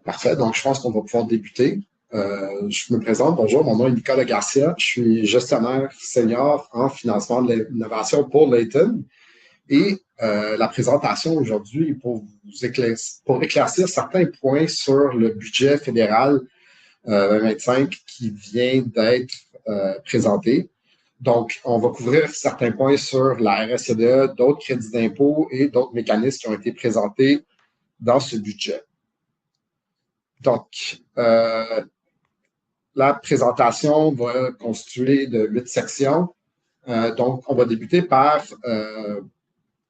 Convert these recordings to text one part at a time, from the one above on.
Parfait, donc je pense qu'on va pouvoir débuter. Je me présente, bonjour, mon nom est Nicolas Garcia, je suis gestionnaire senior en financement de l'innovation pour Layton. Et la présentation aujourd'hui est pour éclaircir certains points sur le budget fédéral 2025 qui vient d'être présenté. Donc, on va couvrir certains points sur la RSCDE, d'autres crédits d'impôt et d'autres mécanismes qui ont été présentés dans ce budget. Donc, la présentation va constituer de 8 sections. Donc, on va débuter par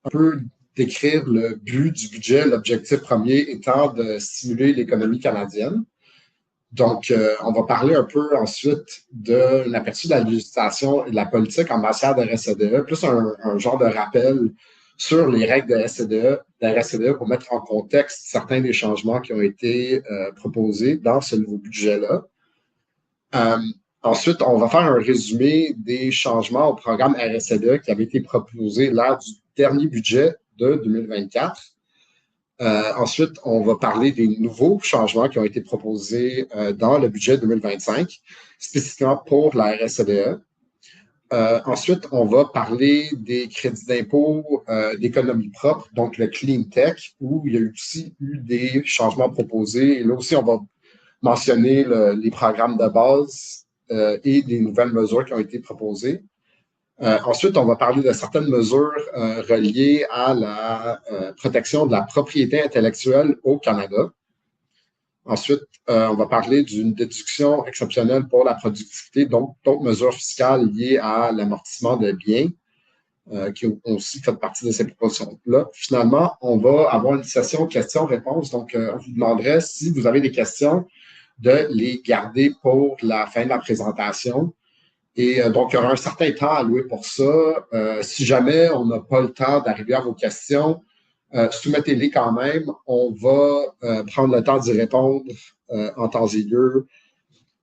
un peu décrire le but du budget, l'objectif premier étant de stimuler l'économie canadienne. Donc, on va parler un peu ensuite de l'aperçu de la législation et de la politique en matière de RSCDE, plus un genre de rappel sur les règles de RSCDE pour mettre en contexte certains des changements qui ont été proposés dans ce nouveau budget-là. Ensuite, on va faire un résumé des changements au programme RSCDE qui avait été proposé lors du dernier budget de 2024. Ensuite, on va parler des nouveaux changements qui ont été proposés dans le budget 2025, spécifiquement pour la RSCDE. Ensuite, on va parler des crédits d'impôt d'économie propre, donc le Clean Tech, où il y a aussi eu des changements proposés. Et là aussi, on va mentionner les programmes de base et des nouvelles mesures qui ont été proposées. Ensuite, on va parler de certaines mesures reliées à la protection de la propriété intellectuelle au Canada. Ensuite, on va parler d'une déduction exceptionnelle pour la productivité, donc d'autres mesures fiscales liées à l'amortissement de biens qui ont aussi fait partie de ces propositions-là. Finalement, on va avoir une session questions-réponses. Donc, on vous demanderait, si vous avez des questions, de les garder pour la fin de la présentation. Et donc, il y aura un certain temps alloué pour ça. Si jamais on n'a pas le temps d'arriver à vos questions, soumettez-les quand même. On va prendre le temps d'y répondre en temps et lieu,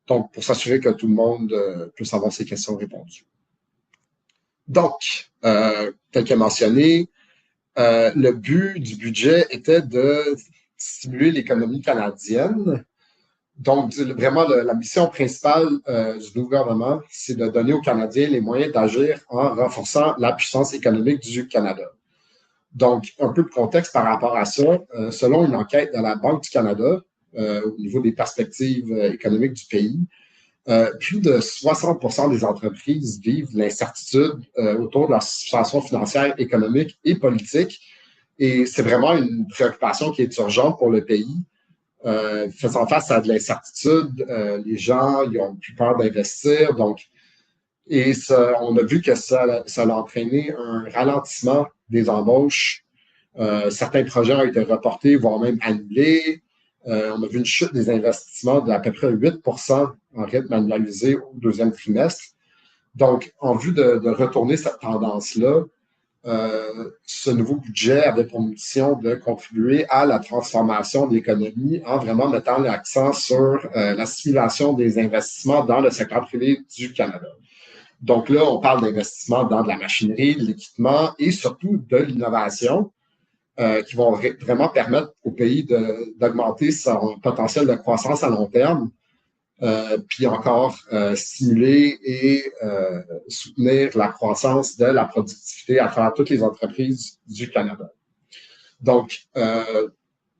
donc pour s'assurer que tout le monde puisse avoir ses questions répondues. Donc, tel que mentionné, le but du budget était de stimuler l'économie canadienne. Donc, vraiment, la mission principale du gouvernement, c'est de donner aux Canadiens les moyens d'agir en renforçant la puissance économique du Canada. Donc, un peu de contexte par rapport à ça. Selon une enquête de la Banque du Canada, au niveau des perspectives économiques du pays, plus de 60% des entreprises vivent l'incertitude autour de leur situation financière, économique et politique. Et c'est vraiment une préoccupation qui est urgente pour le pays. Faisant face à de l'incertitude, les gens ils ont plus peur d'investir. Donc, et ça, on a vu que ça a entraîné un ralentissement des embauches. Certains projets ont été reportés, voire même annulés. On a vu une chute des investissements d'à peu près 8% en rythme annualisé au deuxième trimestre. Donc, en vue de retourner cette tendance-là, ce nouveau budget avait pour mission de contribuer à la transformation de l'économie en vraiment mettant l'accent sur la stimulation des investissements dans le secteur privé du Canada. Donc là, on parle d'investissements dans de la machinerie, de l'équipement et surtout de l'innovation qui vont vraiment permettre au pays d'augmenter son potentiel de croissance à long terme, puis encore stimuler et soutenir la croissance de la productivité à travers toutes les entreprises du Canada. Donc,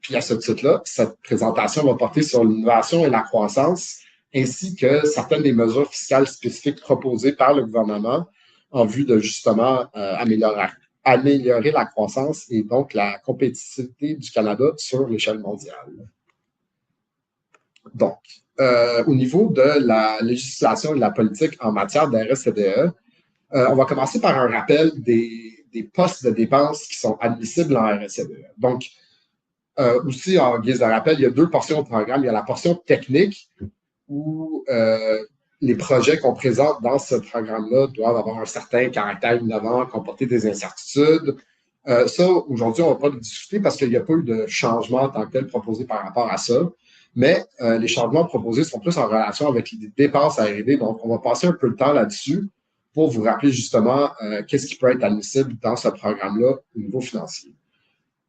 puis à ce titre-là, cette présentation va porter sur l'innovation et la croissance, ainsi que certaines des mesures fiscales spécifiques proposées par le gouvernement en vue de justement améliorer la croissance et donc la compétitivité du Canada sur l'échelle mondiale. Donc, au niveau de la législation et de la politique en matière de RSCDE, on va commencer par un rappel des postes de dépenses qui sont admissibles en RSCDE. Donc, aussi, en guise de rappel, il y a deux portions au programme. Il y a la portion technique où les projets qu'on présente dans ce programme-là doivent avoir un certain caractère innovant, comporter des incertitudes. Ça, aujourd'hui, on ne va pas le discuter parce qu'il n'y a pas eu de changement en tant que tel proposé par rapport à ça. Mais les changements proposés sont plus en relation avec les dépenses à R&D. Donc, on va passer un peu de temps là-dessus pour vous rappeler justement qu'est-ce qui peut être admissible dans ce programme-là au niveau financier.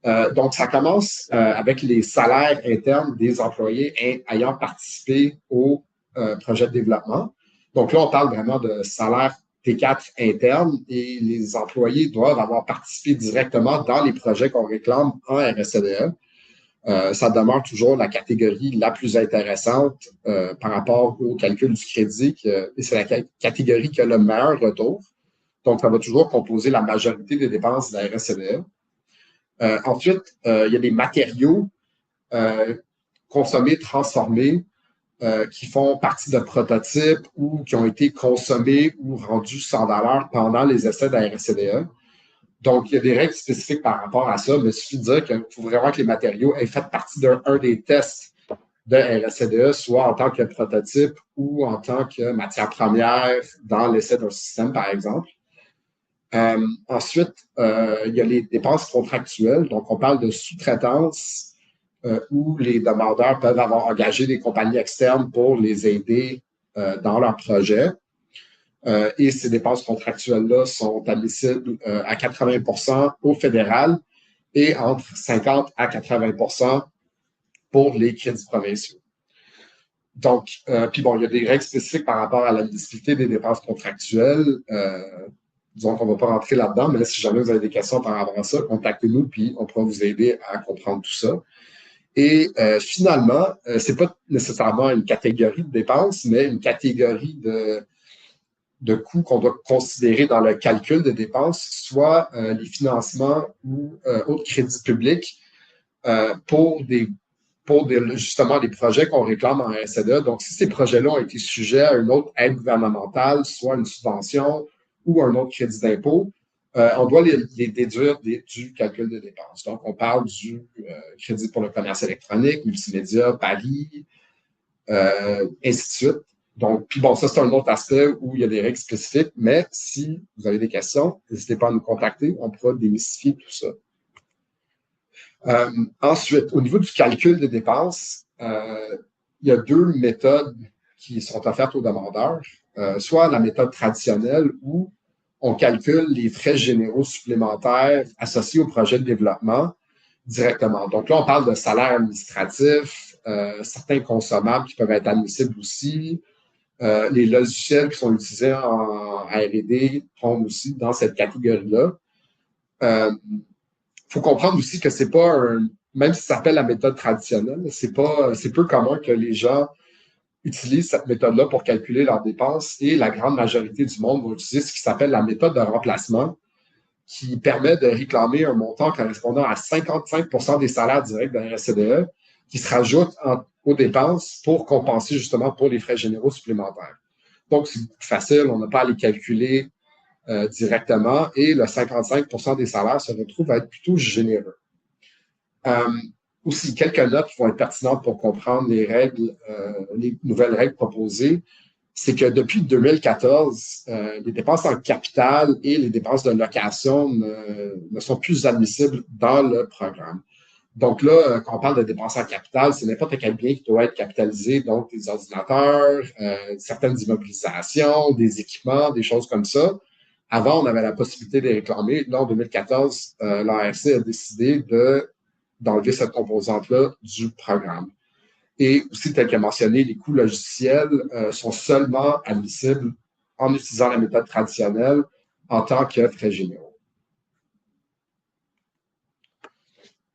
Donc, ça commence avec les salaires internes des employés ayant participé au projet de développement. Donc là, on parle vraiment de salaire T4 interne et les employés doivent avoir participé directement dans les projets qu'on réclame en RSCDE. Ça demeure toujours la catégorie la plus intéressante par rapport au calcul du crédit et c'est la catégorie qui a le meilleur retour. Donc, ça va toujours composer la majorité des dépenses de la RSCDE. Ensuite, il y a des matériaux consommés, transformés, qui font partie de prototypes ou qui ont été consommés ou rendus sans valeur pendant les essais de la RSCDE. Donc, il y a des règles spécifiques par rapport à ça, mais il suffit de dire qu'il faut vraiment que les matériaux aient fait partie d'un des tests de RSCDE, soit en tant que prototype ou en tant que matière première dans l'essai d'un système, par exemple. Ensuite, il y a les dépenses contractuelles. Donc, on parle de sous-traitance où les demandeurs peuvent avoir engagé des compagnies externes pour les aider dans leur projet. Et ces dépenses contractuelles-là sont admissibles à 80 au fédéral et entre 50 à 80 pour les crédits provinciaux. Donc, puis bon, il y a des règles spécifiques par rapport à l'admissibilité des dépenses contractuelles. Disons qu'on ne va pas rentrer là-dedans, mais là, si jamais vous avez des questions par rapport à ça, contactez-nous, puis on pourra vous aider à comprendre tout ça. Et finalement, ce n'est pas nécessairement une catégorie de dépenses, mais une catégorie de coûts qu'on doit considérer dans le calcul des dépenses, soit les financements ou autres crédits publics pour justement des projets qu'on réclame en RSCDE. Donc, si ces projets-là ont été sujets à une autre aide gouvernementale, soit une subvention ou un autre crédit d'impôt, on doit les déduire du calcul de dépenses. Donc, on parle du crédit pour le commerce électronique, multimédia, Paris, ainsi de suite. Donc, puis bon, ça, c'est un autre aspect où il y a des règles spécifiques, mais si vous avez des questions, n'hésitez pas à nous contacter, on pourra démystifier tout ça. Ensuite, au niveau du calcul des dépenses, il y a deux méthodes qui sont offertes aux demandeurs. Soit la méthode traditionnelle où on calcule les frais généraux supplémentaires associés au projet de développement directement. Donc là, on parle de salaire administratif, certains consommables qui peuvent être admissibles aussi. Les logiciels qui sont utilisés en R&D tombent aussi dans cette catégorie-là. Faut comprendre aussi que c'est pas même si ça s'appelle la méthode traditionnelle, c'est peu commun que les gens utilisent cette méthode-là pour calculer leurs dépenses et la grande majorité du monde va utiliser ce qui s'appelle la méthode de remplacement qui permet de réclamer un montant correspondant à 55 des salaires directs de la RSCDE qui se rajoute aux dépenses pour compenser justement pour les frais généraux supplémentaires. Donc, c'est plus facile, on n'a pas à les calculer directement et le 55 des salaires se retrouvent à être plutôt généreux. Aussi, quelques notes qui vont être pertinentes pour comprendre les nouvelles règles proposées, c'est que depuis 2014, les dépenses en capital et les dépenses de location ne sont plus admissibles dans le programme. Donc là, quand on parle de dépenses en capital, c'est n'importe quel bien qui doit être capitalisé, donc des ordinateurs, certaines immobilisations, des équipements, des choses comme ça. Avant, on avait la possibilité de les réclamer. Là, en 2014, l'ARC a décidé d'enlever cette composante-là du programme. Et aussi, tel que mentionné, les coûts logiciels sont seulement admissibles en utilisant la méthode traditionnelle en tant que frais généraux.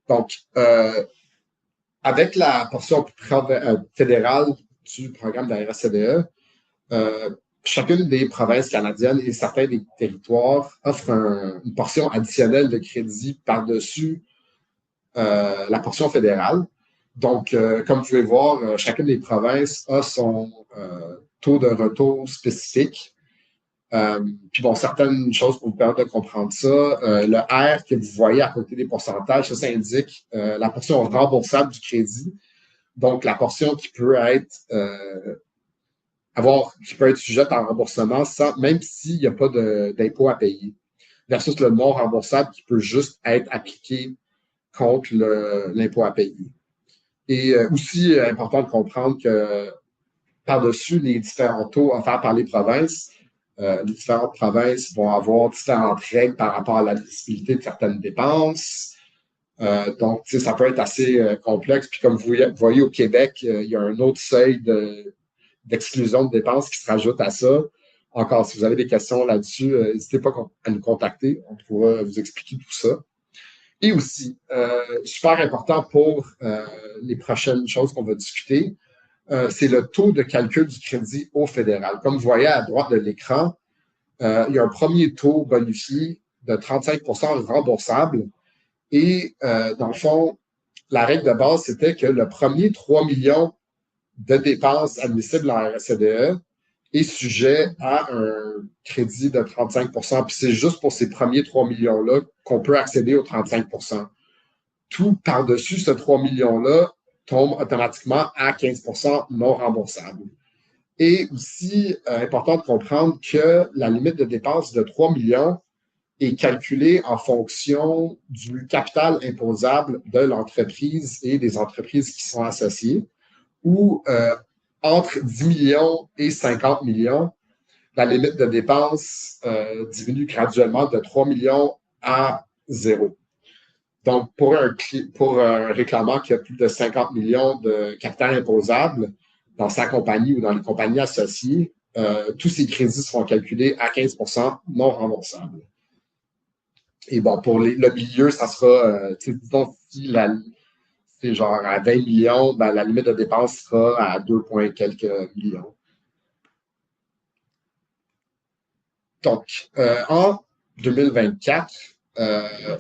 Donc, avec la portion fédérale du programme de la RSCDE, chacune des provinces canadiennes et certains des territoires offrent une portion additionnelle de crédit par-dessus la portion fédérale. Donc, comme vous pouvez voir, chacune des provinces a son taux de retour spécifique. Puis bon, certaines choses pour vous permettre de comprendre ça. Le R que vous voyez à côté des pourcentages, ça indique la portion remboursable du crédit. Donc, la portion qui peut être sujette à remboursement même s'il n'y a pas d'impôt à payer. Versus le non remboursable qui peut juste être appliqué contre l'impôt à payer. Et aussi, important de comprendre que par-dessus les différents taux offerts par les provinces, les différentes provinces vont avoir différentes règles par rapport à l'admissibilité de certaines dépenses. Donc, ça peut être assez complexe. Puis comme vous voyez au Québec, il y a un autre seuil d'exclusion de dépenses qui se rajoute à ça. Encore, si vous avez des questions là-dessus, n'hésitez pas à nous contacter. On pourra vous expliquer tout ça. Et aussi, super important pour les prochaines choses qu'on va discuter, c'est le taux de calcul du crédit au fédéral. Comme vous voyez à droite de l'écran, il y a un premier taux bonifié de 35 remboursable. Et dans le fond, la règle de base, c'était que le premier 3 millions de dépenses admissibles en RSCDE est sujet à un crédit de 35 Puis c'est juste pour ces premiers 3 millions-là qu'on peut accéder aux 35 Tout par-dessus ce 3 millions-là tombe automatiquement à 15 non remboursable. Et aussi, important de comprendre que la limite de dépenses de 3 millions est calculée en fonction du capital imposable de l'entreprise et des entreprises qui sont associées, où entre 10 millions et 50 millions, la limite de dépenses diminue graduellement de 3 millions à 0. Donc, pour un réclamant qui a plus de 50 millions de capital imposable dans sa compagnie ou dans les compagnies associées, tous ces crédits seront calculés à 15 non remboursables. Et bon, pour le milieu, ça sera, disons, si c'est genre à 20 millions, ben, la limite de dépense sera à 2 points quelques millions. Donc, en 2024,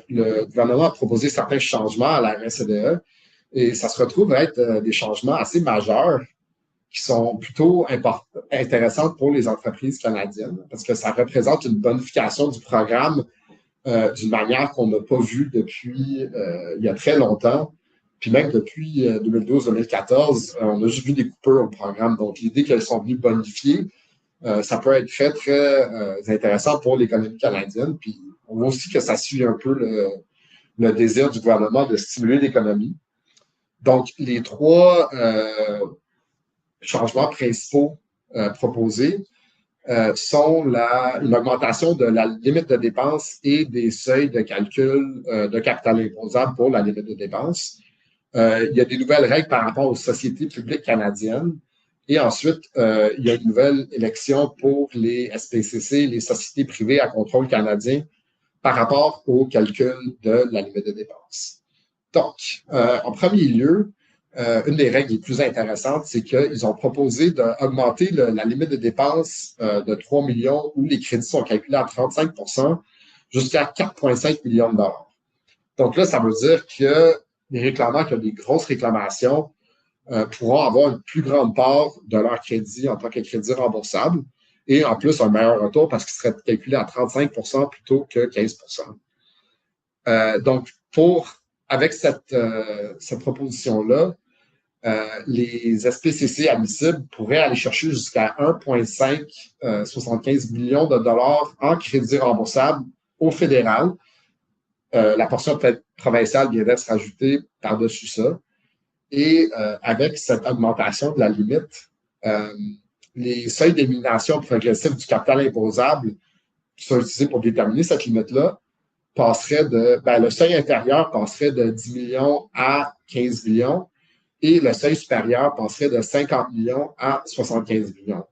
le gouvernement a proposé certains changements à la RSCDE et ça se retrouve être des changements assez majeurs qui sont plutôt intéressants pour les entreprises canadiennes parce que ça représente une bonification du programme d'une manière qu'on n'a pas vue depuis il y a très longtemps. Puis même depuis 2012-2014, on a juste vu des coupures au programme. Donc, l'idée qu'elles sont venues bonifier, ça peut être très, très intéressant pour l'économie canadienne. Puis, on voit aussi que ça suit un peu le désir du gouvernement de stimuler l'économie. Donc, les trois changements principaux proposés sont une augmentation de la limite de dépenses et des seuils de calcul de capital imposable pour la limite de dépenses. Il y a des nouvelles règles par rapport aux sociétés publiques canadiennes. Et ensuite, il y a une nouvelle élection pour les SPCC, les sociétés privées à contrôle canadien, par rapport au calcul de la limite de dépenses. Donc, en premier lieu, une des règles les plus intéressantes, c'est qu'ils ont proposé d'augmenter la limite de dépenses de 3 millions où les crédits sont calculés à 35 jusqu'à 4,5 millions de dollars. Donc là, ça veut dire que les réclamants qui ont des grosses réclamations pourront avoir une plus grande part de leur crédit en tant que crédit remboursable et en plus un meilleur retour parce qu'il serait calculé à 35 plutôt que 15 Donc, avec cette proposition-là, les SPCC admissibles pourraient aller chercher jusqu'à 1,575 millions de dollars en crédit remboursable au fédéral. La portion provinciale viendrait se rajouter par-dessus ça. Et avec cette augmentation de la limite, les seuils d'élimination progressive du capital imposable qui sont utilisés pour déterminer cette limite-là le seuil inférieur passerait de 10 millions à 15 millions et le seuil supérieur passerait de 50 millions à 75 millions.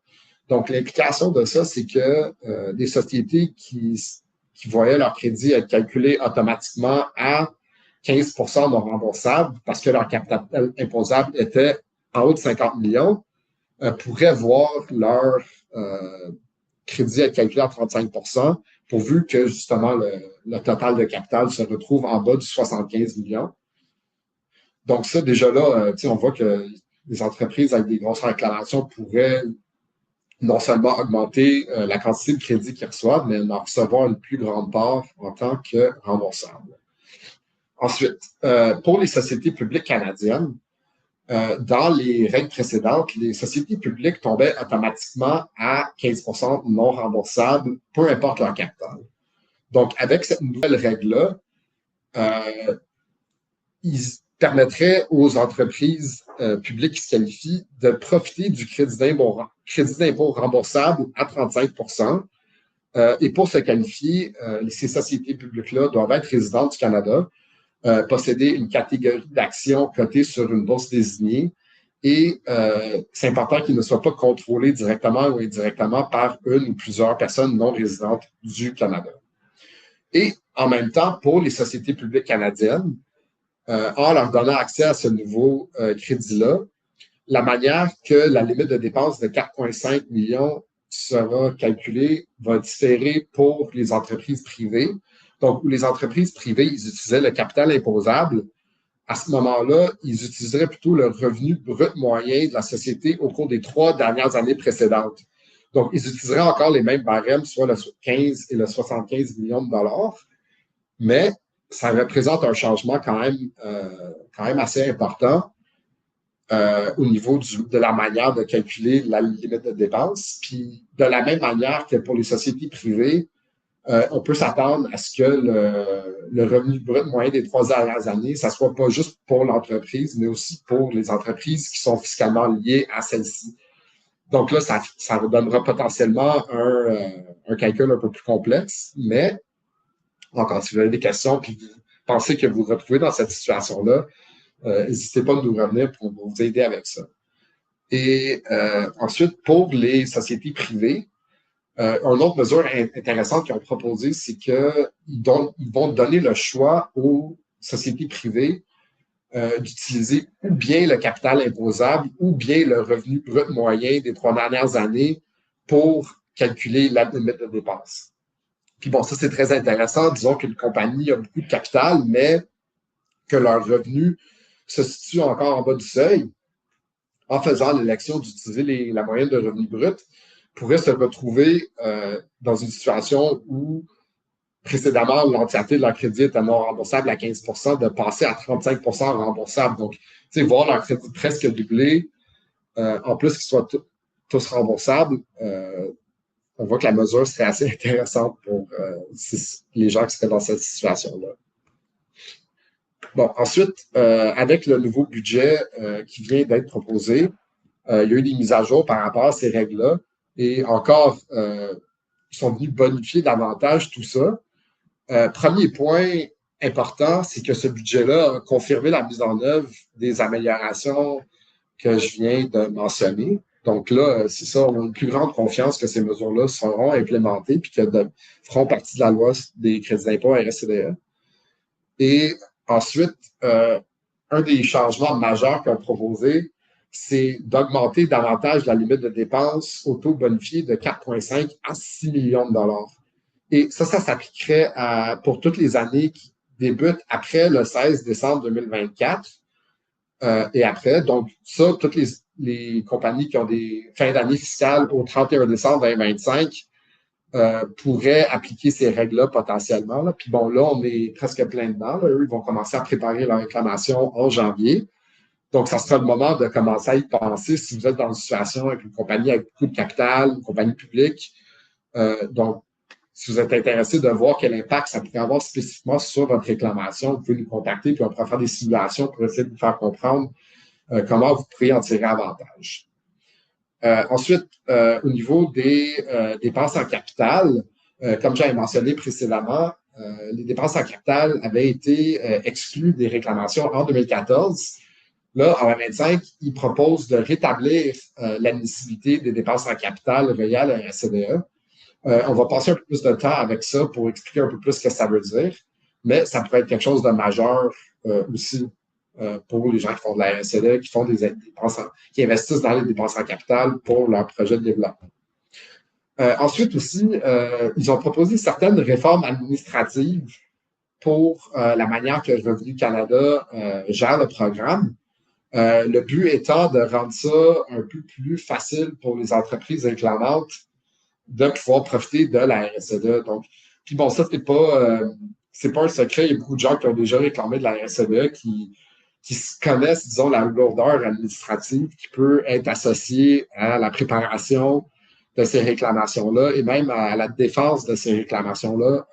Donc, l'implication de ça, c'est que des sociétés qui voyaient leur crédit être calculé automatiquement à 15 non remboursable parce que leur capital imposable était en haut de 50 millions, pourraient voir leur crédit être calculé à 35 pourvu que, justement, le total de capital se retrouve en bas du 75 millions. Donc, ça, déjà là, on voit que les entreprises avec des grosses réclamations pourraient non seulement augmenter la quantité de crédit qu'ils reçoivent, mais en recevoir une plus grande part en tant que remboursable. Ensuite, pour les sociétés publiques canadiennes, dans les règles précédentes, les sociétés publiques tombaient automatiquement à 15 non remboursables, peu importe leur capital. Donc, avec cette nouvelle règle-là, ils permettraient aux entreprises publiques qui se qualifient de profiter du crédit d'impôt remboursable à 35 et pour se qualifier, ces sociétés publiques-là doivent être résidentes du Canada, posséder une catégorie d'actions cotées sur une bourse désignée. Et c'est important qu'ils ne soient pas contrôlés directement ou indirectement par une ou plusieurs personnes non résidentes du Canada. Et en même temps, pour les sociétés publiques canadiennes, en leur donnant accès à ce nouveau crédit-là, la manière que la limite de dépenses de 4,5 millions sera calculée va différer pour les entreprises privées. Donc, où les entreprises privées, ils utilisaient le capital imposable. À ce moment-là, ils utiliseraient plutôt le revenu brut moyen de la société au cours des 3 dernières années précédentes. Donc, ils utiliseraient encore les mêmes barèmes, soit le 15 et le 75 millions de dollars, mais ça représente un changement quand même assez important au niveau de la manière de calculer la limite de dépenses. Puis, de la même manière que pour les sociétés privées, on peut s'attendre à ce que le revenu brut moyen des 3 dernières années, ça ne soit pas juste pour l'entreprise, mais aussi pour les entreprises qui sont fiscalement liées à celle-ci. Donc là, ça donnera potentiellement un calcul un peu plus complexe, mais encore, si vous avez des questions puis vous pensez que vous vous retrouvez dans cette situation-là, n'hésitez pas à nous revenir pour vous aider avec ça. Et ensuite, pour les sociétés privées, une autre mesure intéressante qu'ils ont proposée, c'est qu'ils vont donner le choix aux sociétés privées d'utiliser ou bien le capital imposable ou bien le revenu brut moyen des 3 dernières années pour calculer la limite de dépenses. Puis bon, ça, c'est très intéressant. Disons qu'une compagnie a beaucoup de capital, mais que leur revenu se situe encore en bas du seuil. En faisant l'élection d'utiliser la moyenne de revenu brut, pourrait se retrouver dans une situation où précédemment, l'entièreté de leur crédit était non remboursable à 15 de passer à 35 remboursable. Donc, tu sais, voir leur crédit presque doubler, en plus qu'ils soient tous remboursables, on voit que la mesure serait assez intéressante pour les gens qui seraient dans cette situation-là. Bon, ensuite, avec le nouveau budget qui vient d'être proposé, il y a eu des mises à jour par rapport à ces règles-là. Et encore, ils sont venus bonifier davantage tout ça. Premier point important, c'est que ce budget-là a confirmé la mise en œuvre des améliorations que je viens de mentionner. Donc là, c'est ça, on a une plus grande confiance que ces mesures-là seront implémentées puis qu'elles feront partie de la loi des crédits d'impôt RSCDE. Et ensuite, un des changements majeurs qu'on a proposé, c'est d'augmenter davantage la limite de dépenses auto-bonifiée de 4,5 à 6 millions de dollars. Et ça s'appliquerait pour toutes les années qui débutent après le 16 décembre 2024 et après. Donc, ça, toutes les compagnies qui ont des fins d'année fiscales au 31 décembre 2025 pourraient appliquer ces règles-là potentiellement. Là. Puis bon, là, on est presque plein dedans. Là. Eux, ils vont commencer à préparer leur réclamation en janvier. Donc, ça sera le moment de commencer à y penser si vous êtes dans une situation avec une compagnie avec beaucoup de capital, une compagnie publique. Donc, si vous êtes intéressé de voir quel impact ça pourrait avoir spécifiquement sur votre réclamation, vous pouvez nous contacter puis on pourra faire des simulations pour essayer de vous faire comprendre comment vous pourriez en tirer avantage. Ensuite, au niveau des dépenses en capital, comme j'avais mentionné précédemment, les dépenses en capital avaient été exclues des réclamations en 2014. Là, en 2025, ils proposent de rétablir l'admissibilité des dépenses en capital reliées à la RSCDE. On va passer un peu plus de temps avec ça pour expliquer un peu plus ce que ça veut dire, mais ça pourrait être quelque chose de majeur aussi pour les gens qui font de la RSCDE, qui font des dépenses, qui investissent dans les dépenses en capital pour leur projet de développement. Ensuite aussi, ils ont proposé certaines réformes administratives pour la manière que Revenu Canada gère le programme. Le but étant de rendre ça un peu plus facile pour les entreprises réclamantes de pouvoir profiter de la RSCDE. Donc, puis bon, ça, c'est pas un secret. Il y a beaucoup de gens qui ont déjà réclamé de la RSCDE qui connaissent, disons, la lourdeur administrative qui peut être associée à la préparation de ces réclamations-là et même à la défense de ces réclamations-là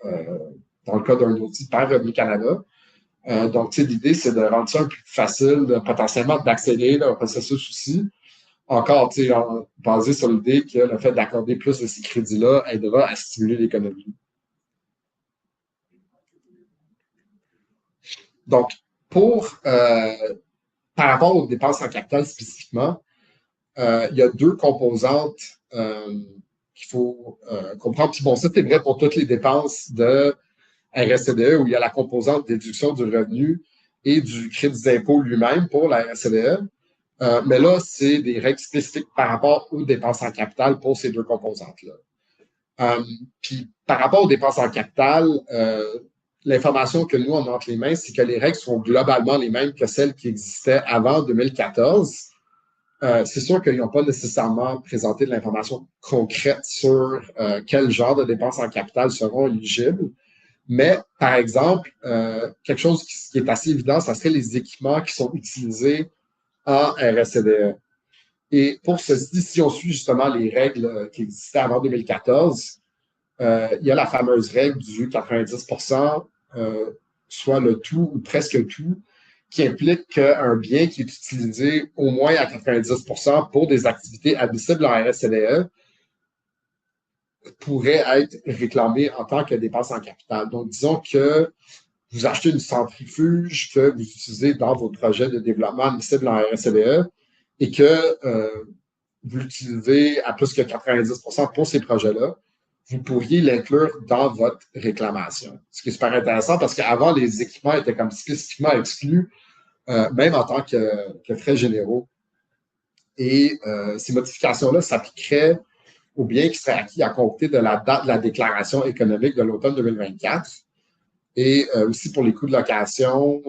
dans le cas d'un outil par Revenu Canada. Donc, l'idée, c'est de rendre ça un peu plus facile, potentiellement d'accélérer le processus aussi. Encore, basé sur l'idée que le fait d'accorder plus de ces crédits-là aidera à stimuler l'économie. Donc, par rapport aux dépenses en capital spécifiquement, il y a deux composantes qu'il faut comprendre. Puis bon, ça, c'est vrai pour toutes les dépenses de RSCDE où il y a la composante déduction du revenu et du crédit d'impôt lui-même pour la RSCDE. Mais là, c'est des règles spécifiques par rapport aux dépenses en capital pour ces deux composantes-là. Puis par rapport aux dépenses en capital, l'information que nous, on a entre les mains, c'est que les règles sont globalement les mêmes que celles qui existaient avant 2014. C'est sûr qu'ils n'ont pas nécessairement présenté de l'information concrète sur quel genre de dépenses en capital seront éligibles. Mais, par exemple, quelque chose qui est assez évident, ça serait les équipements qui sont utilisés en RSCDE. Et pour ceci, si on suit justement les règles qui existaient avant 2014, il y a la fameuse règle du 90 soit le tout ou presque tout, qui implique qu'un bien qui est utilisé au moins à 90 pour des activités admissibles en RSCDE pourrait être réclamé en tant que dépense en capital. Donc, disons que vous achetez une centrifuge que vous utilisez dans vos projets de développement admissible en RSCDE et que vous l'utilisez à plus que 90 pour ces projets-là, vous pourriez l'inclure dans votre réclamation. Ce qui est super intéressant parce qu'avant, les équipements étaient comme spécifiquement exclus, même en tant que frais généraux. Et ces modifications-là s'appliqueraient aux biens qui seraient acquis à compter de la date de la déclaration économique de l'automne 2024 et aussi pour les coûts de location,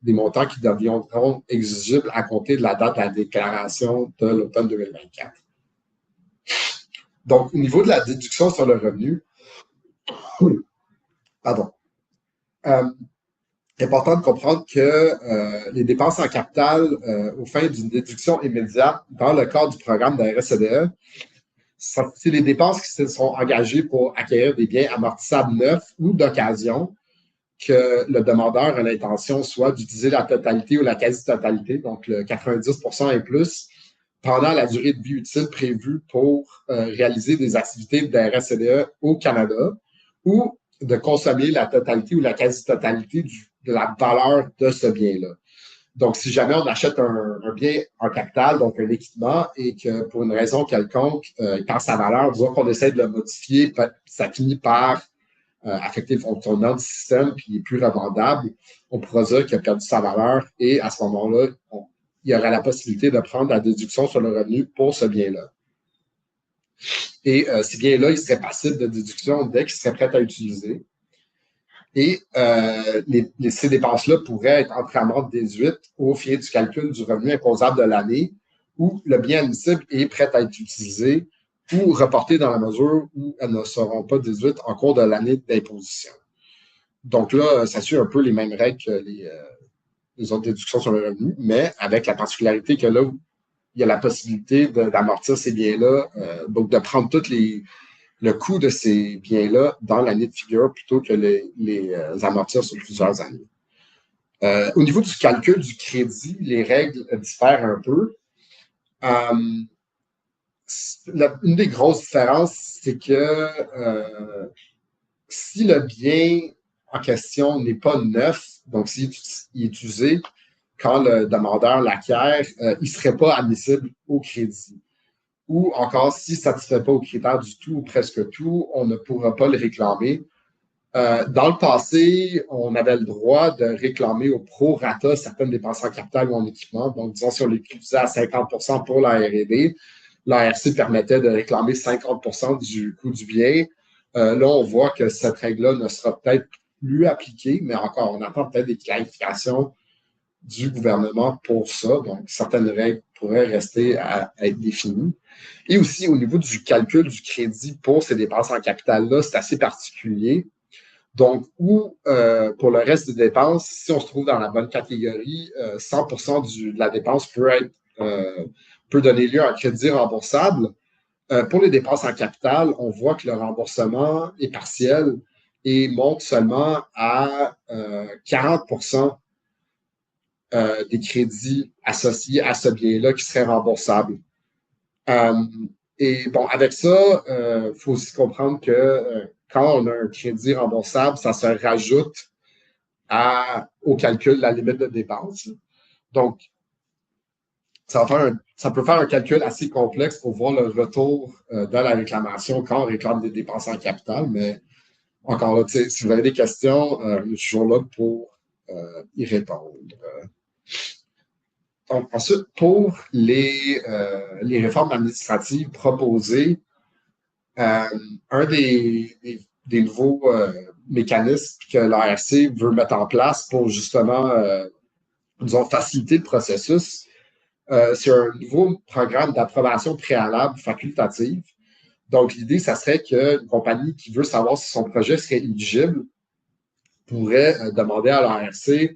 des montants qui deviendront exigibles à compter de la date de la déclaration de l'automne 2024. Donc, au niveau de la déduction sur le revenu, pardon, important de comprendre que les dépenses en capital au fin d'une déduction immédiate dans le cadre du programme de la RSCDE, c'est les dépenses qui se sont engagées pour acquérir des biens amortissables neufs ou d'occasion que le demandeur a l'intention soit d'utiliser la totalité ou la quasi-totalité, donc le 90 et plus, pendant la durée de vie utile prévue pour réaliser des activités de RSCDE au Canada ou de consommer la totalité ou la quasi-totalité de la valeur de ce bien-là. Donc, si jamais on achète un bien en capital, donc un équipement, et que pour une raison quelconque, il perd sa valeur, disons qu'on essaie de le modifier, ça finit par affecter le fonctionnement du système, puis il est plus revendable, on pourra dire qu'il a perdu sa valeur et à ce moment-là, il y aura la possibilité de prendre la déduction sur le revenu pour ce bien-là. Et ces biens-là, ils seraient passibles de déduction dès qu'ils seraient prêts à utiliser. Et ces dépenses-là pourraient être entièrement déduites au fier du calcul du revenu imposable de l'année où le bien admissible est prêt à être utilisé ou reporté dans la mesure où elles ne seront pas déduites en cours de l'année d'imposition. Donc là, ça suit un peu les mêmes règles que les autres déductions sur le revenu, mais avec la particularité que là, il y a la possibilité d'amortir ces biens-là, donc de prendre le coût de ces biens-là dans l'année de figure plutôt que les amortir sur plusieurs années. Au niveau du calcul du crédit, les règles diffèrent un peu. Une des grosses différences, c'est que si le bien en question n'est pas neuf, donc s'il est utilisé quand le demandeur l'acquiert, il ne serait pas admissible au crédit. Ou encore, s'il ne satisfait pas aux critères du tout ou presque tout, on ne pourra pas le réclamer. Dans le passé, on avait le droit de réclamer au prorata certaines dépenses en capital ou en équipement. Donc, disons, si on l'utilisait à 50 pour la R&D, l'ARC permettait de réclamer 50 du coût du bien. Là, on voit que cette règle-là ne sera peut-être plus appliquée, mais encore, on attend peut-être des clarifications du gouvernement pour ça. Donc, certaines règles pourraient rester à être définies. Et aussi, au niveau du calcul du crédit pour ces dépenses en capital-là, c'est assez particulier. Donc, pour le reste des dépenses, si on se trouve dans la bonne catégorie, 100 de la dépense peut donner lieu à un crédit remboursable. Pour les dépenses en capital, on voit que le remboursement est partiel et monte seulement à 40 des crédits associés à ce bien-là qui seraient remboursables. Et bon, avec ça, il faut aussi comprendre que quand on a un crédit remboursable, ça se rajoute au calcul de la limite de dépense. Donc, ça peut faire un calcul assez complexe pour voir le retour de la réclamation quand on réclame des dépenses en capital. Mais encore là, si vous avez des questions, je suis toujours là pour y répondre. Donc, ensuite, pour les réformes administratives proposées, un des nouveaux mécanismes que l'ARC veut mettre en place pour justement, disons, faciliter le processus, c'est un nouveau programme d'approbation préalable facultative. Donc, l'idée, ça serait qu'une compagnie qui veut savoir si son projet serait éligible pourrait demander à l'ARC